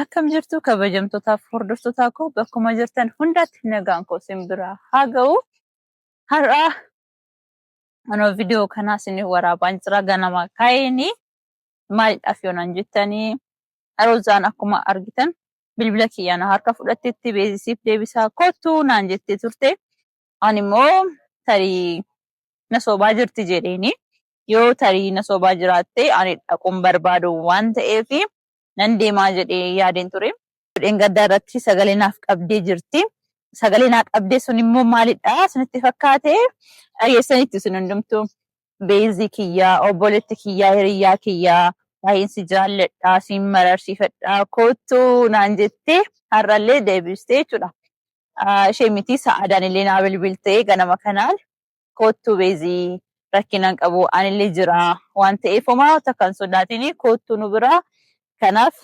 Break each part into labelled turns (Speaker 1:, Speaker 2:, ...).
Speaker 1: Akkam jirtu kabajamtootaaf hordoftoota koo bakkuma jirtan hundaatti nagaan koo isin bira haa ga'u. Har'a anoo viidiyoo kanaa isin waraabaan jira ganama kaa'eenii maaliidhaaf yoonaan jettanii Roozaan akkuma argitan bilbila kiyyaan harka fudhatteetti beeksisiif deebisaa kottuu naan jettee turte. Ani immoo tarii na soobaa jirti jedheeni yoo tarii na soobaa jiraatte ani dhaquun barbaadu waan ta'eef nan deemaa jedhee yaadeen ture. Fudheen gaddaa irratti sagalee naaf qabdee jirti. Sagalee naaf qabdee sun immoo maalidha? Isinitti fakkaate dhageessanitti isin hundumtuu beezii kiyyaa, obboleetti kiyyaa, hiriyyaa kiyyaa baay'een si jaalladha, siin mararsiifadha, kottuu naan jettee har'allee deebistee jechuudha. Ishee miti sa'aadhaan illee naa bilbiltee ganama kanaan kottuu beezii rakkinaan qabu anillee jira waan ta'eef homaa takkan sodaatini kottuu nu biraa. Kanaaf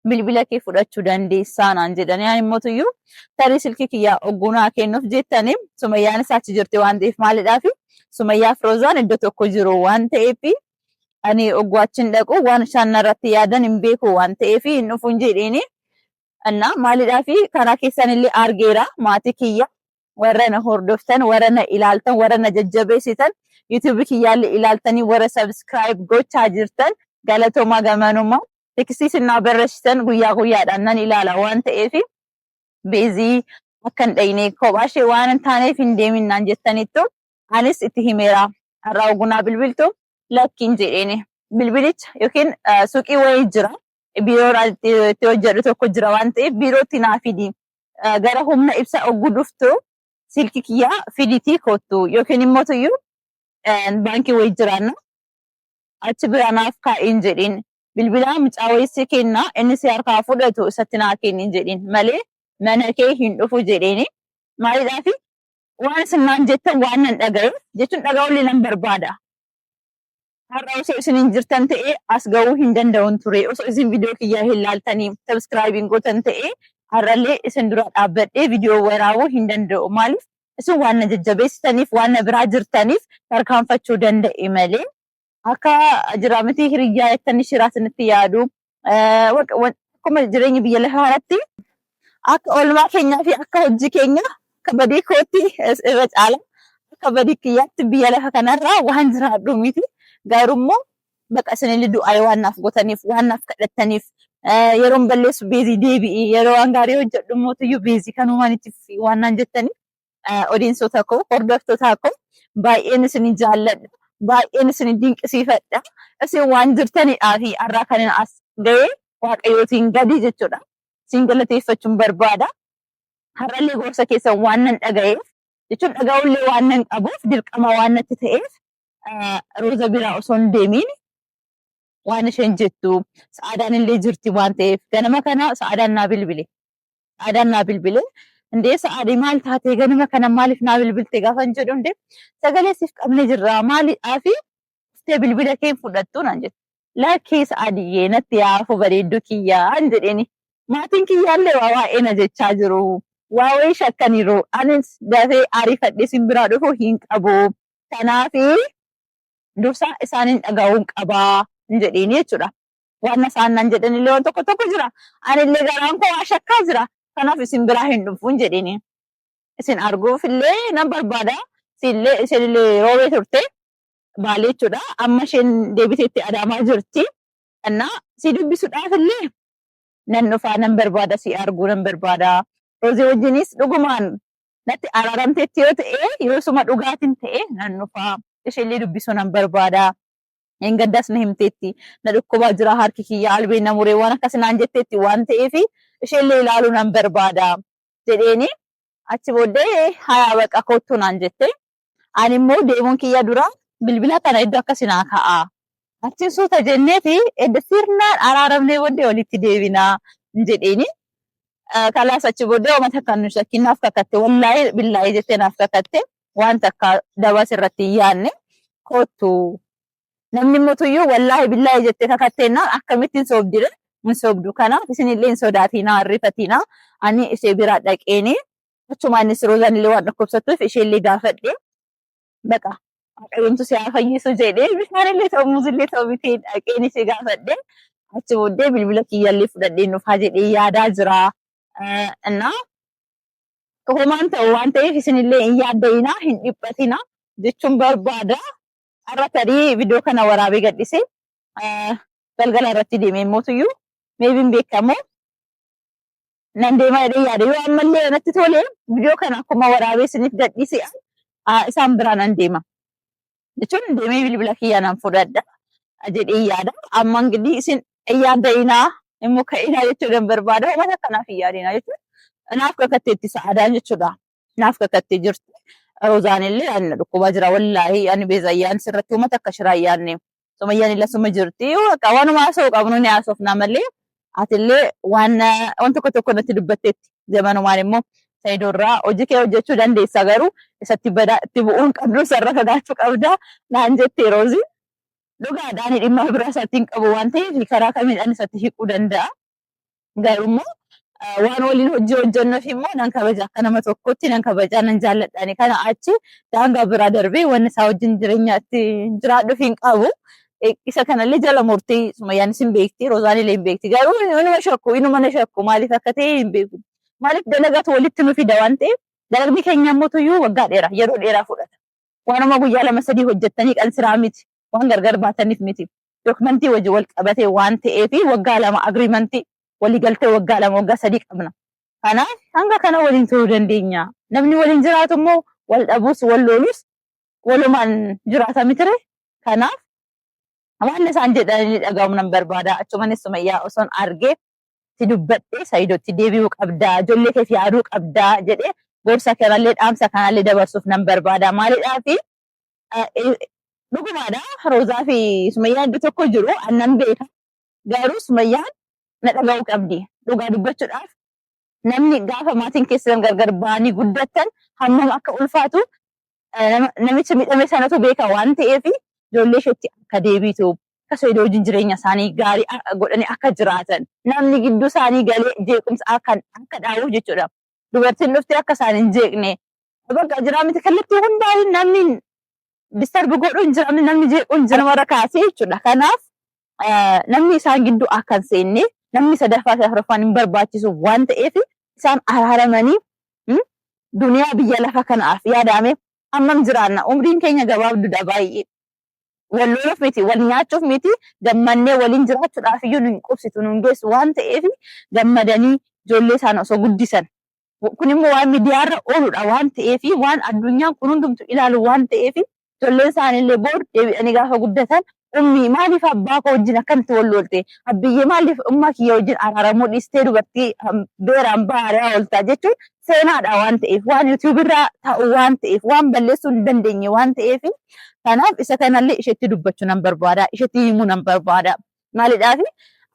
Speaker 1: bilbila kee fudhachuu dandeessaa naan jedhanii ani immoo tarii silkii kiyyaa oggunaa kennuuf jettanii Sumayyaan isaachi jirti waan ta'eef maalidhaaf Sumayyaa fi Roozaan iddoo tokko jiru waan ta'eef ani ogguu achiin dhaqu waan isaan irratti yaadan hin beeku waan ta'eef hin dhufuun jedheeni. Annaa maalidhaaf karaa keessan illee argeera maatii kiyya warra na hordoftan, warra na ilaaltan, warra na jajjabeessitan, yuutuubii kiyyaallee ilaaltanii warra sabskiraayib gochaa jirtan galatoomaa gamanummaa. Tekstii sinnaa barreessitan guyyaa guyyaadhaan nan ilaala waan ta'eef beezii akka hin dhayine kophaa ishee waan hin taaneef hin deemin naan jettanittu anis itti himeera. Har'aa oggunaa bilbiltu lakkiin jedheeni bilbilicha yookiin suuqii wayii jira. Biiroo itti hojjedhu tokko jira waan ta'eef biirootti naa fidi. Gara humna ibsa ogguu dhuftu silkii kiyyaa fiditii kottu yookiin immoo baankii wayii jiraanna achi bira naaf kaa'in jedhiin. Bilbilaa mucaa wayii kenna inni si harkaa fudhatu isatti naa kennin jedhin malee mana kee hin dhufu jedheeni. Maalidhaaf waan isin jettan waan nan dhaga'e jechuun dhaga'uullee nan barbaada. Har'a osoo isin hin jirtan ta'ee as ga'uu hin danda'uun ture. Osoo isin viidiyoo kiyyaa hin laaltanii sabskiraayibiin gootan ta'ee har'allee isin dura dhaabbadhee viidiyoo waraabuu hin danda'u. Maaliif isin waan na jajjabeessitaniif waan na biraa jirtaniif tarkaanfachuu danda'e malee. Akka jiraamiti hiriyyaa jettanii shiraa isinitti yaadu. Akkuma jireenya biyya lafaa irratti akka oolmaa keenyaa fi akka hojii keenya akka badii kootti irra caala akka badii kiyyaatti biyya lafa kanarraa waan jiraadhu miti. Gaarummoo bakka isinillee du'aa waan naaf gootaniif waan naaf kadhattaniif yeroon balleessu beezii deebi'i yeroo waan gaarii hojjedhu mootiyyuu beezii kanumaan itti waan naan jettanii odiinsota koo hordoftoota koo baay'een isin jaalladha. Baay'een isin dinqisiifadha. Isin waan jirtanidhaa fi har'aa kanin as ga'ee waaqayyootiin gadi jechuudha. Isin galateeffachuun barbaada. Har'allee gorsa keessan waan nan dhaga'eef jechuun dhaga'ullee waan nan qabuuf dirqama waan natti ta'eef Rooza biraa osoo hin deemiin waan isheen jettu sa'aadaan illee jirti waan ta'eef ganama kana sa'aadaan naa bilbile. Sa'aadaan naa bilbile. Indee sa'aadii maal taatee ganama kana maaliif naa bilbilte gaafa hin jedhu indee sagalee siif qabne jirra maaliidhaaf iftee bilbila kee fudhattu naan jette. Lakkii sa'aadiyyee natti yaafu bareedduu kiyyaa hin jedheeni. Maatiin kiyyaallee waa waa'ee na jechaa jiru. Waa wayii shakkaniiru. Anis dafee ariifadhee isin biraa dhufuu hin qabu. Kanaaf dursa isaaniin dhaga'uun qabaa hin jedheeni jechuudha. Waan isaan naan jedhanillee waan tokko tokko jira. Anillee garaan koo waa shakkaa jira. Kanaaf isin biraa hin dhufuun jedheeni. Isin arguuf illee nan barbaada. Isinillee roobee turte baalee jechuudha. Amma isheen deebiteetti adaamaa jirti. Kannaa si dubbisuudhaaf illee nan dhufaa nan barbaada si arguu nan barbaada. Roozii wajjinis dhugumaan natti araaramteetti yoo ta'e yoosuma dhugaatiin ta'e nan dhufaa. Isheellee dubbisuu nan barbaada. Gaddaas na himteetti na dhukkubaa jira harki kiyya albeen na muree waan akkas naan jetteetti waan ta'eef isheellee ilaaluu nan barbaada jedheeni achi booddee hayaa baqa kottuu naan jette. Ani immoo deemuun kiyya dura bilbila kana iddoo akkasinaa ka'a. Achiin suuta jennee fi edda sirnaan araaramnee booddee walitti deebinaa jedheeni. Kalaas achi booddee uummata kan nu shakkiin naaf kakatte wallaayee billaayee jettee naaf kakatte waan takka dabas irratti hin yaadne kottuu. Namni immoo wallaayee billaayee jettee kakatteenaan akkamittiin soobdire hin soobdu. Kanaaf isinillee hin sodaatinaa harrifatinaa. Ani ishee biraa dhaqeeni achumaan innis Roozaan illee waan dhukkubsattuuf isheellee gaafadhe baqa waaqayyoomtu si haa fayyisu jedhee bishaan illee ta'u muuzillee ta'u bitee dhaqeen ishee gaafadhe achi booddee bilbila kiyyaallee fudhadhee dhufaa jedhee yaadaa jira. Innaa homaan ta'u waan ta'eef isinillee hin yaadda'inaa, hin dhiphatinaa jechuun barbaada. Har'a tarii viidiyoo kana waraabee gadhisee galgala irratti deemee mootuyyuu meebiin beekamu nan deemaa jedhee yaada. Yoo ammallee natti tole viidiyoo kana akkuma waraabee isiniif gadhisee isaan biraa nan deema jechuun deemee bilbila kiyyaa nan fudhadha jedhee yaada. Amma ingidihi isin hin yaadda'inaa immoo ka'inaa jechuudhaan barbaada. Uummata akkanaaf hin yaadinaa jechuudha. Naaf kakatteetti sa'aadaan jechuudha. Naaf kakattee jirti. Rozaan illee ani dhukkuba jira wallaahi ani beezayyaan sirratti uummata akka shiraa yaadne. Sumayyaan illee suma jirti. Waanuma haasa'u qabnu ni haasofna malee atillee waan tokko tokko natti dubbatteetti. Zamanumaan immoo Sayidoorraa hojii kee hojjechuu dandeessa garuu isatti badaa itti bu'uun qabdu sarara fagaachuu qabda naan jettee Roozii. Dhugaadhaan dhimma bira isaatti hin qabu waan ta'eef karaa kamiidhaan isatti hiikuu danda'a. Garuu immoo waan waliin hojii hojjennuuf immoo nan kabaja akka nama tokkotti nan kabajaa nan jaalladhaani. Kana achi daangaa biraa darbee waan isaa wajjin jireenya itti jiraadhuuf hin qabu. Isa kanallee jala murtii Sumayyaan isin beekti, Rozaan illee hin beekti. Garuu inuma na shakku maaliif akka ta'e hin beeku. Maaliif dalagatu walitti nu fida waan ta'eef dalagni keenya mootuyyuu waggaa dheeraa yeroo dheeraa fudhata. Waanuma guyyaa lama sadii hojjettanii qansiraa miti. Waan gargar baataniif miti. Dookumentii wajji wal qabatee waan ta'eef waggaa lama agriimentii walii galtee waggaa lama waggaa sadii qabna. Kanaaf hanga kana waliin turuu dandeenya. Namni waliin jiraatu immoo wal dhabuus wal loolus walumaan jiraata mitire. Kanaaf waan isaan jedhanii dhaga'uun nan barbaada. Achumanis Sumayyaa osoon argee itti dubbadhee Sayidootti deebi'uu qabdaa, ijoollee keef yaaduu qabdaa jedhee gorsa kanallee dhaamsa kanallee dabarsuuf nan barbaada. Maaliidhaafi dhugumaadha Rozaa fi Sumayyaan iddoo tokko jiru annan beeka. Garuu Sumayyaan na dhaga'uu qabdi. Dhugaa dubbachuudhaaf namni gaafa maatiin keessan gargar ba'anii guddatan hammam akka ulfaatu namicha miidhame sanatu beeka waan ta'eef ijoollee isheetti akka deebitu akka Sayidoo wajjin jireenya isaanii gaarii godhanii akka jiraatan namni gidduu isaanii galee jeequmsa akka dhaabuuf jechuudha. Dubartiin dhuftee akka isaan hin jeeqne bakka jiraa miti kallattii hundaan namni distarbi godhu hin jiraamne namni jeequ hin jiraamne kaasee jechuudha. Kanaaf namni isaan gidduu akka hin seenne namni sadaffaa fi afuraffaan hin barbaachisu waan ta'eef isaan araaramanii duniyaa biyya lafa kanaaf yaadame hammam jiraanna umriin keenya gabaabduudha baay'ee. Wal loluuf miti wal nyaachuuf miti gammannee waliin jiraachuudhaaf iyyuu nu hin qubsitu nu hin geessu waan ta'eef gammadanii ijoollee isaanii osoo guddisan. Kun immoo waan miidiyaarra ooludha waan ta'eef waan addunyaan kun hundumtu ilaalu waan ta'eef ijoolleen isaaniillee booda deebi'anii gaafa guddatan ummi maaliif abbaa koo wajjin akkamitti wal lolte abbiyyee maaliif ummaa kiyya wajjin araaramuu dhiistee dubartii beeraan baariyaa ooltaa jechuun seenaadha waan ta'eef waan yuutuubirraa ta'u waan ta'eef waan balleessuu hin dandeenye waan ta'eef kanaaf isa kanallee isheetti dubbachuu nan barbaada isheetti himuu nan barbaada maaliidhaafi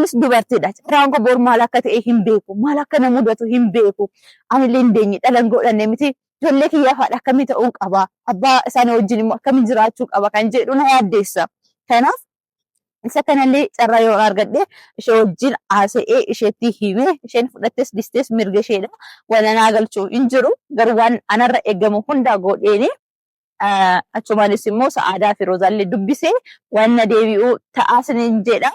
Speaker 1: anis dubartiidha carraan koo bor maal akka ta'e hin beeku maal akka na mudatu hin beeku anillee hin deenye dhalan godhanne miti ijoollee kiyyaaf haadha akkamii ta'uu qaba abbaa isaanii wajjin immoo akkamii jiraachuu qaba kan jedhu na yaaddeessa. Kanaaf isa kanallee carraa yoo argadhe ishee wajjin haasa'ee isheetti himee isheen fudhattes dhiistes mirga isheedha. Walanaa galchuu hin jiru garuu waan anarra eegamu hundaa godheeni achumaanis immoo Sa'aadaa fi Rozaallee dubbisee waan na deebi'uu ta'aasiniin jedha.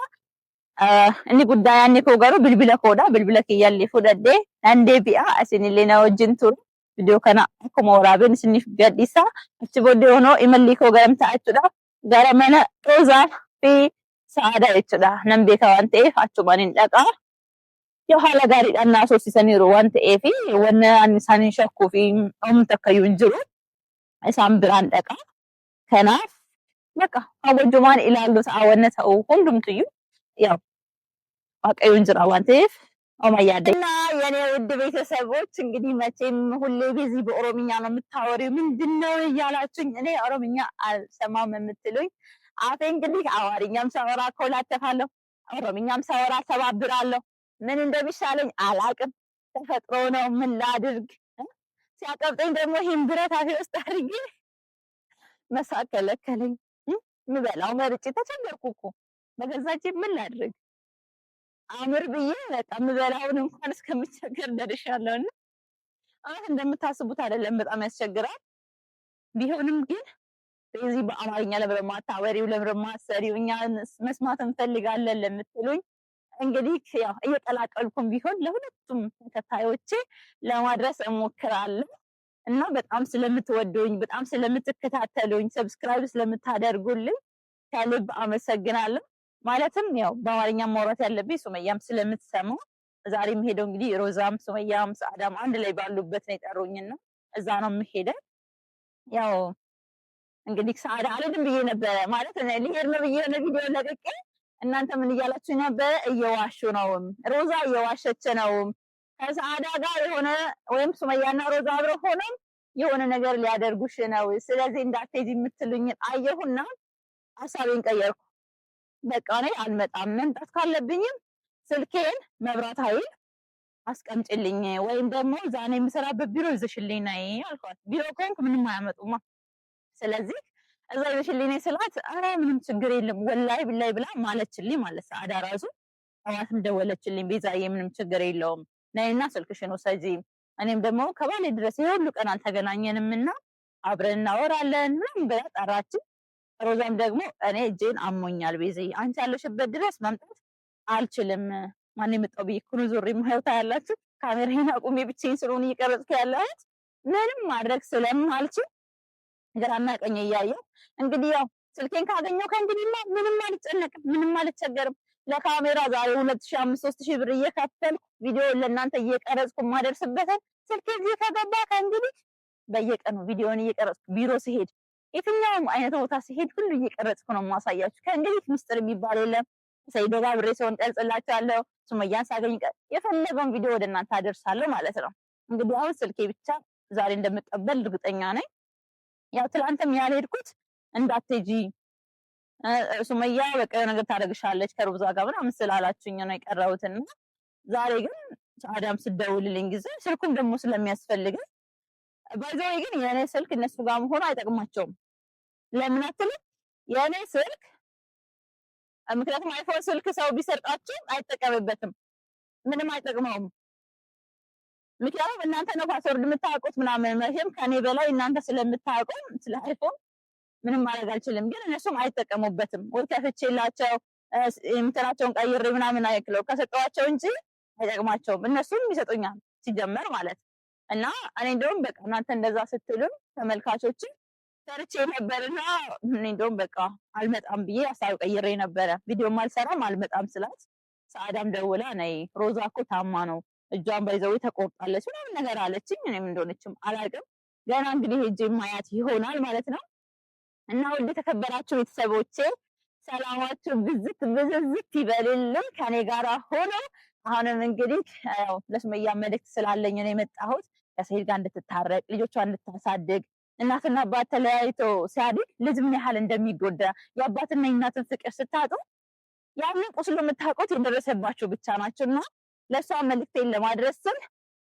Speaker 1: Inni guddaa yaadni koo garuu bilbila koodha. Bilbila kiyyaallee fudhadhee nan deebi'a. Isinillee na wajjin turu. Viidiyoo kana akkuma waraabeen isiniif gadhiisa. Achi booddee honoo imalli koo garam ta'a jechuudha. Gara mana Rozaa fi Sa'aadaa jechuudha. Nan beeka waan ta'eef achumaan hin dhaqaa. Yoo haala gaariidhaan na soosisaniiru waan ta'eef waan isaanii shakkuu fi homta akkayyuu hin jiru. Isaan biraan dhaqaa. Kanaaf bakka hawwajumaan ilaallu ta'a wanna ta'u hundumtuyyuu ያው waaqayyoon jira waan ta'eef ያደና የኔ ውድ ቤተሰቦች እንግዲህ መቼም ሁሌ በዚህ በኦሮምኛ ነው የምታወሪው ምንድነው እያላችሁኝ እኔ ኦሮምኛ አልሰማም የምትሉኝ አፌ እንግዲህ አማርኛም ሳወራ ኮላተፋለሁ ኦሮምኛም ሳወራ ተባብራለሁ ምን እንደሚሻለኝ አላቅም ተፈጥሮ ነው ምን ላድርግ ሲያቀብጠኝ ደግሞ ይሄን ብረት አፌ ውስጥ አድርጌ መሳቅ ከለከለኝ ምበላው መርጬ ተቸገርኩ እኮ በገዛቼ ምን ላድርግ አምር ብዬ በቃ ምበላውን እንኳን እስከምቸገር ደርሻለሁና አሁን እንደምታስቡት አይደለም በጣም ያስቸግራል ቢሆንም ግን በዚህ በአማርኛ ለብረማ ታወሪው ለብረማ ሰሪው እኛ መስማት እንፈልጋለን ለምትሉኝ እንግዲህ ያው እየቀላቀልኩም ቢሆን ለሁለቱም ተከታዮቼ ለማድረስ እሞክራለሁ እና በጣም ስለምትወዱኝ፣ በጣም ስለምትከታተሉኝ፣ ሰብስክራይብ ስለምታደርጉልኝ ከልብ አመሰግናለሁ። ማለትም ያው በአማርኛ ማውራት ያለብኝ ሱመያም ስለምትሰማ ዛሬ የምሄደው እንግዲህ ሮዛም ሱመያም ሰአዳም አንድ ላይ ባሉበት ነው የጠሩኝና እዛ ነው የምሄደው። ያው እንግዲህ ሰአዳ አልሄድም ብዬ ነበረ ማለት ነው ልሄድ ነው ብዬ ነው ቪዲዮ ለቅቄ እናንተ ምን እያላችሁ ነበር? እየዋሹ ነው፣ ሮዛ እየዋሸች ነው፣ ከሰአዳ ጋር የሆነ ወይም ሱመያና ሮዛ አብረው ሆነው የሆነ ነገር ሊያደርጉሽ ነው፣ ስለዚህ እንዳትሄጂ የምትሉኝ አየሁና ሀሳቤን ቀየርኩ። በቃ እኔ አልመጣም፣ መምጣት ካለብኝም ስልኬን መብራት ኃይል አስቀምጭልኝ ወይም ደግሞ ዛኔ የምሰራበት ቢሮ ይዘሽልኝ ነይ አልኳት። ቢሮ ከሆንኩ ምንም አያመጡማ። ስለዚህ እዛ ይዘሽልኝ ነይ ስላት አረ ምንም ችግር የለም ወላይ ብላይ ብላ ማለችልኝ ማለት ሰዓዳ ራሱ አዋትም ደወለችልኝ። ቤዛዬ ምንም ችግር የለውም ነይና ስልክሽን ውሰጂ፣ እኔም ደግሞ ከባሌ ድረስ የሁሉ ቀን አልተገናኘንምና አብረን እናወራለን ምናምን ብላ ጠራችን። ሮዛም ደግሞ እኔ እጄን አሞኛል ቤዛዬ፣ አንቺ ያለሽበት ድረስ መምጣት አልችልም። ማን የመጣው ብዬ እኮ ነው ዞሬ የማየው። ታያላችሁ ካሜራዬን አቁሜ ብቻዬን ስለሆነ እየቀረጽኩ ያለሁት ምንም ማድረግ ስለማልችል ግራና ቀኝ እያየሁ እንግዲህ ያው ስልኬን ካገኘው ከእንግዲህ ምንም አልጨነቅም፣ ምንም አልቸገርም። ለካሜራ ዛሬ 2500 3000 ብር እየከፈልኩ ቪዲዮ ለእናንተ እየቀረጽኩ ማደርስበትን ስልኬ እዚህ ከገባ ከእንግዲህ በየቀኑ ቪዲዮን እየቀረጽኩ ቢሮ ሲሄድ የትኛውም አይነት ቦታ ሲሄድ ሁሉ እየቀረጽኩ ነው ማሳያችሁ። ከእንግዲህ ምስጢር የሚባል የለም። ሰይዶ ጋር ብሬ ሰውን ቀርጽላችኋለሁ። ሱመያን ሳገኝ የፈለገውን ቪዲዮ ወደ እናንተ አደርሳለሁ ማለት ነው። እንግዲህ አሁን ስልኬ ብቻ ዛሬ እንደምቀበል እርግጠኛ ነኝ። ያው ትላንትም ያልሄድኩት እንዳትሄጂ ሱመያ በቃ ነገር ታደርግሻለች ከሩዛ ጋር ምናምን ስላላችሁኝ ነው የቀረሁትና ዛሬ ግን አዳም ስደውልልኝ ጊዜ ስልኩም ደግሞ ስለሚያስፈልገኝ ባይዘው ግን የኔ ስልክ እነሱ ጋር መሆኑ አይጠቅማቸውም። ለምን አትሉ? የኔ ስልክ ምክንያቱም አይፎን ስልክ ሰው ቢሰርቃችሁ አይጠቀምበትም፣ ምንም አይጠቅመውም። ምክንያቱም እናንተ ነው ፓስወርድ የምታውቁት ምናምን፣ መቼም ከኔ በላይ እናንተ ስለምታውቁ ስለ አይፎን ምንም ማድረግ አልችልም። ግን እነሱም አይጠቀሙበትም። ወይ ከፍቼላቸው እንትናቸውን ቀይሬ ምናምን አይክለው ከሰጠዋቸው እንጂ አይጠቅማቸውም። እነሱም ይሰጡኛል ሲጀመር ማለት እና እኔ እንደውም በቃ እናንተ እንደዛ ስትሉን ተመልካቾች ሰርቼ ነበርና እኔ እንደውም በቃ አልመጣም ብዬ ሀሳብ ቀይሬ ነበረ። ቪዲዮም አልሰራም አልመጣም ስላት ሰአዳም ደውላ ነይ ሮዛ እኮ ታማ ነው እጇን ባይዘው ተቆርጣለች ምናምን ነገር አለችኝ። እኔም እንደሆነችም አላውቅም። ገና እንግዲህ ሄጄ ማያት ይሆናል ማለት ነው። እና ወደ ተከበራችሁ ቤተሰቦቼ ሰላማችሁ ብዝት ብዝዝት ይበልልኝ ከኔ ጋር ሆኖ አሁንም እንግዲህ ያው ለሱመያ መልእክት ስላለኝ ነው የመጣሁት። ከሰይድ ጋር እንድትታረቅ ልጆቿን እንድታሳድግ እናትና አባት ተለያይቶ ሲያድግ ልጅ ምን ያህል እንደሚጎዳ የአባትና የእናትን ፍቅር ስታጡ ያንን ቁስሉ የምታውቁት የደረሰባችሁ ብቻ ናችሁና ለሷ መልእክቴን ለማድረስ ስል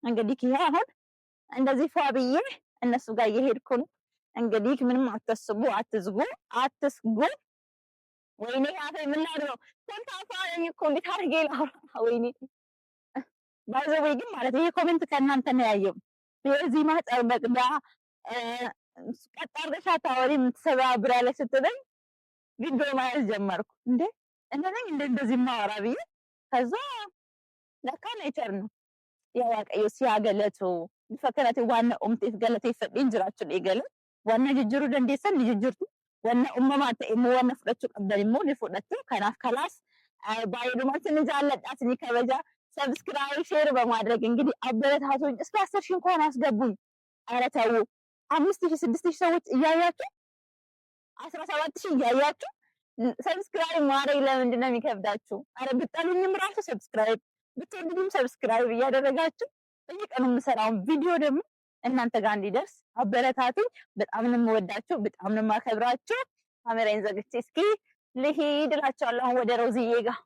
Speaker 1: እንግዲህ ይሄ አሁን እንደዚህ ፏ ብዬ እነሱ ጋር እየሄድኩ ነው። እንግዲህ ምንም አትስቡ፣ አትስጉ። ወይኔ አፌ ምን ላድርገው ተንታፋኝ እኮ እንዴት አድርጌ ላውራ? ወይኔ ባይዘው ግን ማለት ይሄ ኮሜንት ከእናንተ ነው ያየው። በዚህ ማህፀር በቅዳ ቀጣርሻ ታወሪ የምትሰባብር ያለች ስትለኝ ቪዲዮ ማየት ጀመርኩ። እንዴ እንደነኝ እንደዚህ ማወራ ብዬ ከዛ ለካ ኔቸር ነው ያዋቀዩ ሲያገለቱ ፈከረቱ ዋና ኡምቴት ገለቴ ፈዲን ጅራችሁ ይገለ ዋና ጅጅሩ ደንዴሰን ጅጅርቱ ዋና ኡመማተ ኢሞዋና ፍለቹ ቀበልሞ ሊፎደቱ ከናፍ ከላስ ባይዱማት እንጃለጣት ከበጃ ሰብስክራይብ ሼር በማድረግ እንግዲህ አበረታቱኝ። እስከ 10 ሺህ እንኳን አስገቡኝ። ኧረ ተው 5000 6000 ሰዎች እያያችሁ 17000 እያያችሁ ሰብስክራይብ ማድረግ ለምንድን ነው የሚከብዳችሁ? ኧረ ብትጠሉኝም ራሱ ሰብስክራይብ ብትወዱኝም ሰብስክራይብ እያደረጋችሁ በየቀኑ የምሰራውን ቪዲዮ ደግሞ እናንተ ጋር እንዲደርስ አበረታቱኝ። በጣም ነው የምወዳችሁ፣ በጣም ነው የማከብራችሁ። ካሜራዬን ዘግቼ እስኪ ልሂድ እላችኋለሁ ወደ ሮዝዬ ጋር።